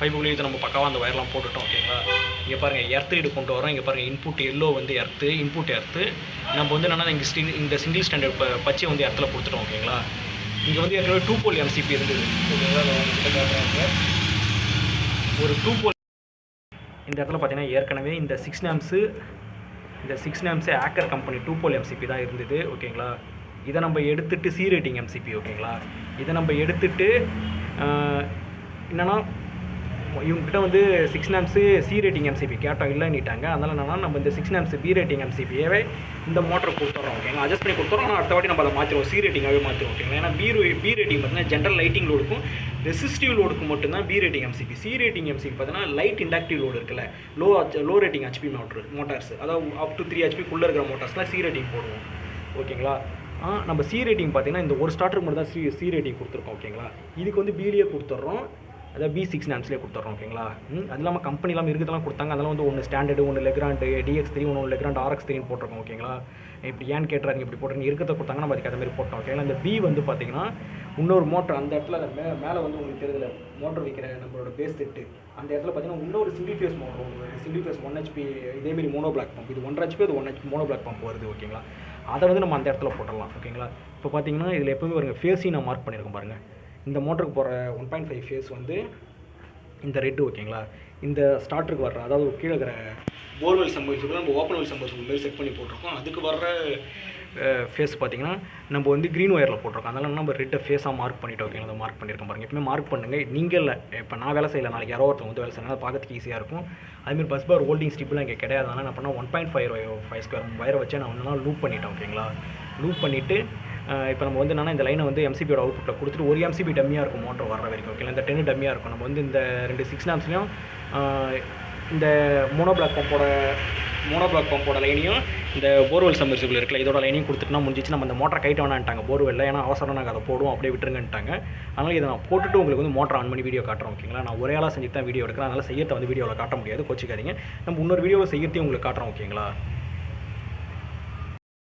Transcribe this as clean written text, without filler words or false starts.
பைப்புக்குள்ளேயே இது நம்ம பக்காவாக அந்த ஒயர்லாம் போட்டுட்டோம் ஓகேங்களா. இங்கே பாருங்கள் எர்த் ரீடு கொண்டு வரோம். இங்கே பாருங்கள் இன்புட் எல்லோ வந்து எர்த்து, இன்புட் எர்த்து. நம்ம வந்து என்னென்னா இந்த சிங்கிள் ஸ்டாண்டர்ட் பச்சை வந்து எர்த்தில் கொடுத்துட்டோம் ஓகேங்களா. இங்கே வந்து ஏற்கனவே 2 போல் எம்சிபி இருந்தது ஓகேங்களா. ஒரு 2 போல் இந்த இடத்துல பார்த்தீங்கன்னா ஏற்கனவே இந்த 6 ஆம்ப்ஸு ஆக்கர் கம்பெனி 2 போல் எம்சிபி தான் இருந்தது ஓகேங்களா. இதை நம்ம எடுத்துகிட்டு சி ரேட்டிங் எம்சிபி ஓகேங்களா. இதை நம்ம எடுத்துகிட்டு என்னென்னா இவங்ககிட்ட வந்து 6 ஆம்ப்ஸு சி ரேட்டிங் எம்சிபி கேட்டோம் இல்லைன்னுட்டாங்க. அதனால் என்னென்னா நம்ம இந்த 6 ஆம்ப்ஸ் பி ரேட்டிங் எம்சிபியே இந்த மோட்டரை கொடுத்துட்றோம் ஓகேங்களா. அட்ஜஸ்ட் பண்ணி கொடுத்துறோம். ஆனால் அடுத்த வாட்டி நம்ம அதை மாற்றிடுவோம், சி ரேட்டிங்காகவே மாற்றிடுவோம் ஓகேங்களா. ஏன்னா பி ரேட்டிங் பார்த்தீங்கன்னா ஜென்ரல் லைட்டிங் லோடுக்கும் ரெசிஸ்டிவ் லோடுக்கு மட்டும்தான் B rating MCB. C rating MCB பார்த்தீங்கன்னா லைட் இண்டக்டிவ் லோடு இருக்குல்ல, லோ ரேட்டிங் ஹெச்பி மோட்டார்ஸ், அதாவது அப் டு 3 ஹெச்பிக்குள்ளே இருக்கிற மோட்டார்ஸ்லாம் சி ரேட்டிங் போடுவோம் ஓகேங்களா. நம்ம சி ரேட்டிங் பார்த்தீங்கன்னா இந்த ஒரு ஸ்டார்டருக்கு மட்டும் தான் சி ரேட்டிங் கொடுத்துருக்கோம் ஓகேங்களா. இதுக்கு வந்து பிடிஏ கொடுத்துட்றோம், அதாவது B6 ஆம்ப்ஸ்லேயே கொடுத்துட்றோம் ஓகேங்களா. அது இல்லாமல் கம்பெனிலாம் இருக்கிறதெல்லாம் கொடுத்தாங்க. அதெல்லாம் வந்து ஒன்று ஸ்டாண்டர்டு, ஒன்று லெக்ராண்டு DX3, ஒன்று லெக்ராண்ட் RX3 போட்டிருக்கோம் ஓகேங்களா. இப்படி ஏன்னு கேட்டுறாங்க, இப்படி போட்டுருங்க இருக்கிறத கொடுத்தாங்க, நம்ம அதுக்கு அது மாதிரி போட்டோம் ஓகேங்களா. இந்த பி வந்து பார்த்தீங்கன்னா இன்னொரு மோட்டர் அந்த இடத்துல மேலே வந்து உங்களுக்கு தெரியுதுல மோட்டர் வைக்கிற நம்மளோட பேஸ் செட்டு, அந்த இடத்துல பார்த்தீங்கன்னா இன்னொரு single phase motor, single phase 1 HP இதேமாரி மோனோ பிளாக் பம்ப், இது 1.5 HP, அது 1 HP மோனோ பிளாக் பம்ப் வருது ஓகேங்களா. அதை வந்து நம்ம அந்த இடத்துல போட்டுடலாம் ஓகேங்களா. இப்போ பார்த்தீங்கன்னா இதில் எப்போவுமே பாருங்கள் ஃபேஸையும் நான் மார்க் பண்ணியிருக்கேன் பாருங்கள். இந்த மோட்டருக்கு போகிற 1.5 ஃபேஸ் வந்து இந்த ரெட்டு ஓகேங்களா. இந்த ஸ்டார்டருக்கு வர்ற, அதாவது கீழே இருக்கிற போர்வெல் சம்பவத்துக்குள்ள நம்ம ஓப்பன் வெல் சம்பவத்துக்கு மாதிரி செட் பண்ணி போட்டிருக்கோம். அதுக்கு வர்ற ஃபேஸ் பார்த்தீங்கன்னா நம்ம வந்து க்ரீன் ஒயரில் போட்டிருக்கோம். அதனால் நம்ம ரெட்டை ஃபேஸாக மார்க் பண்ணிவிட்டு ஓகேங்களா. அதை மார்க் பண்ணியிருக்கோம் பாருங்கள். எப்பவுமே மார்க் பண்ணுங்கள். நீங்கள் இல்லை, இப்போ நான் வேலை செய்யலை, நாளைக்கு யாரோ ஒருத்தவங்க வந்து வேலை செய்யணும், அது பார்க்கறதுக்கு ஈஸியாக இருக்கும். அதுமாதிரி பஸ் பார் ஹோல்டிங் ஸ்டிப்லாம் இங்கே கிடையாது. அதனால் நான் பண்ணால் 1.5 ஸ்கொயர் வயரை வச்சு நான் வந்து லூப் பண்ணிட்டேன் ஓகேங்களா. லூப் பண்ணிவிட்டு இப்போ நம்ம வந்து என்னென்னா இந்த லைனை வந்து எம்சிபியோட அவுட்புட்டில் கொடுத்துட்டு ஒரு எம்சிபி டம்மியாக இருக்கும் மோட்டர் வர்ற வரைக்கும் ஓகேங்களா. இந்த 10 டம்மியாக இருக்கும். நம்ம வந்து இந்த 2 6 ஆம்ப்ஸ்லையும் இந்த மோனோ பிளாக் பம்போட லைனையும் இந்த போர்வெல் சம்மர்சிபிள் இருக்குல்ல இதோட லைனையும் கொடுத்துட்டுனா முடிஞ்சிச்சு. நம்ம இந்த மோட்டரை கைட்டு வேணான்ட்டாங்க போர்வெல்ல, ஏன்னா அவசரம் நாங்கள் அதை போடுவோம் அப்படியே விட்டுருங்கன்ட்டாங்க. அதனால் இதை நான் போட்டுட்டு உங்களுக்கு வந்து மோட்டர் ஆன் பண்ணி வீடியோ காட்டுறோம் ஓகேங்களா. நான் ஒரே ஆளாக செஞ்சு தான் வீடியோ எடுக்கிறேன், அதனால் செய்யறதை வந்து வீடியோவில் காட்ட முடியாது, கோச்சிக்காதீங்க. நம்ம இன்னொரு வீடியோவில் செய்யறதையும் உங்களுக்கு காட்டுறோம் ஓகேங்களா.